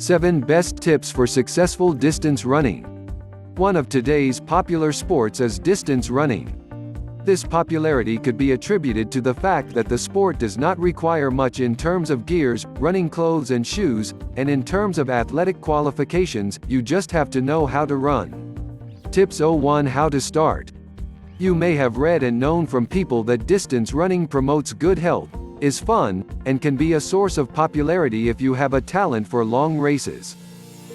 7 Best Tips for Successful Distance Running. One of today's popular sports is distance running. This popularity could be attributed to the fact that the sport does not require much in terms of gears, running clothes and shoes, and in terms of athletic qualifications, you just have to know how to run. Tips 01 How to start. You may have read and known from people that distance running promotes good health, is fun, and can be a source of popularity if you have a talent for long races.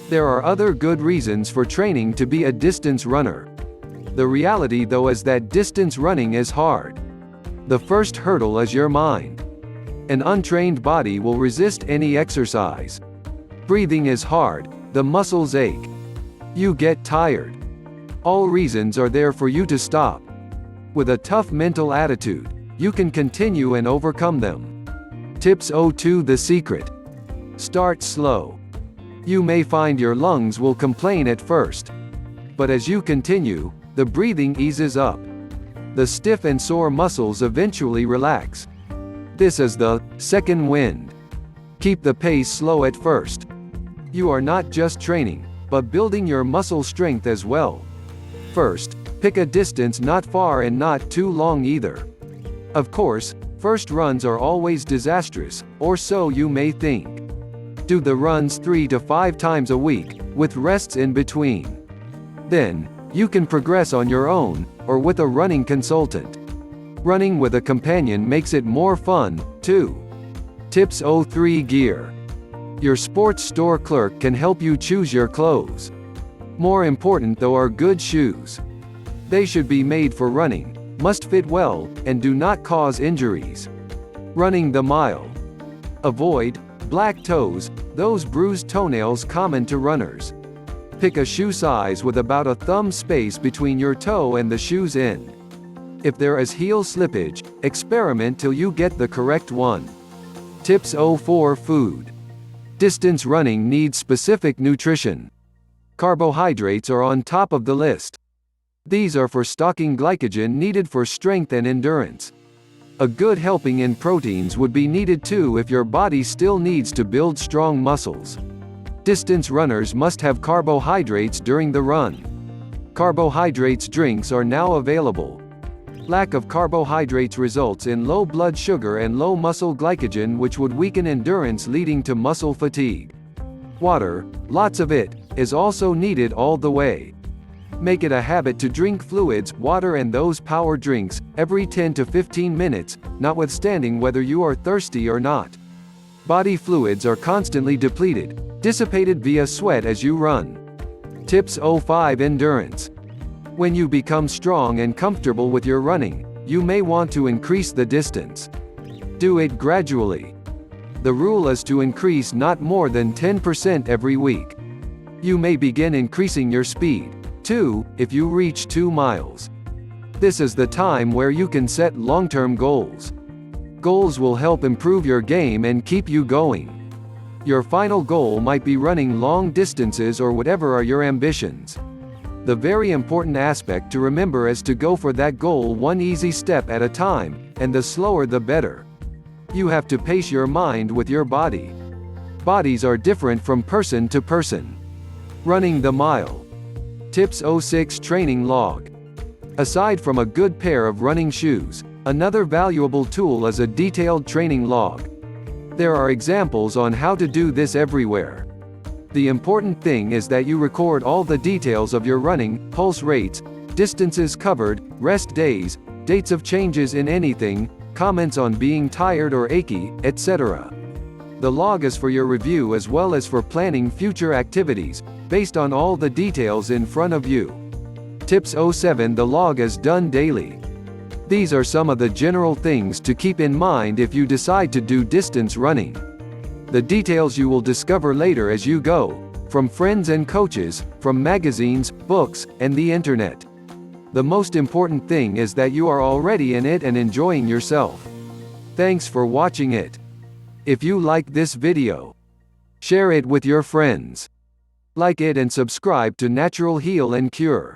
There are other good reasons for training to be a distance runner. The reality though is that distance running is hard. The first hurdle is your mind. An untrained body will resist any exercise. Breathing is hard, the muscles ache. You get tired. All reasons are there for you to stop. With a tough mental attitude, you can continue and overcome them. Tips 02 The secret. Start slow. You may find your lungs will complain at first. But as you continue, the breathing eases up. The stiff and sore muscles eventually relax. This is the second wind. Keep the pace slow at first. You are not just training, but building your muscle strength as well. First, pick a distance not far and not too long either. Of course, first runs are always disastrous, or so you may think. Do the runs 3 to 5 times a week, with rests in between. Then, you can progress on your own, or with a running consultant. Running with a companion makes it more fun, too. Tips 03 Gear. Your sports store clerk can help you choose your clothes. More important though are good shoes. They should be made for running, must fit well, and do not cause injuries. Running the mile. Avoid black toes, those bruised toenails common to runners. Pick a shoe size with about a thumb space between your toe and the shoe's end. If there is heel slippage, experiment till you get the correct one. Tips 04 Food. Distance running needs specific nutrition. Carbohydrates are on top of the list. These are for stocking glycogen needed for strength and endurance. A good helping in proteins would be needed too if your body still needs to build strong muscles. Distance runners must have carbohydrates during the run. Carbohydrates drinks are now available. Lack of carbohydrates results in low blood sugar and low muscle glycogen, which would weaken endurance, leading to muscle fatigue. Water, lots of it, is also needed all the way. Make it a habit to drink fluids, water and those power drinks, every 10 to 15 minutes, notwithstanding whether you are thirsty or not. Body fluids are constantly depleted, dissipated via sweat as you run. Tips 05 Endurance. When you become strong and comfortable with your running, you may want to increase the distance. Do it gradually. The rule is to increase not more than 10% every week. You may begin increasing your speed, too, if you reach 2 miles. This is the time where you can set long-term goals. Goals will help improve your game and keep you going. Your final goal might be running long distances or whatever are your ambitions. The very important aspect to remember is to go for that goal one easy step at a time, and the slower the better. You have to pace your mind with your body. Bodies are different from person to person. Running the mile. Tips 06 Training Log. Aside from a good pair of running shoes, another valuable tool is a detailed training log. There are examples on how to do this everywhere. The important thing is that you record all the details of your running, pulse rates, distances covered, rest days, dates of changes in anything, comments on being tired or achy, etc. The log is for your review as well as for planning future activities, based on all the details in front of you. Tips 07 The log is done daily. These are some of the general things to keep in mind if you decide to do distance running. The details you will discover later as you go, from friends and coaches, from magazines, books, and the internet. The most important thing is that you are already in it and enjoying yourself. Thanks for watching it. If you like this video, share it with your friends. Like it and subscribe to Natural Heal and Cure.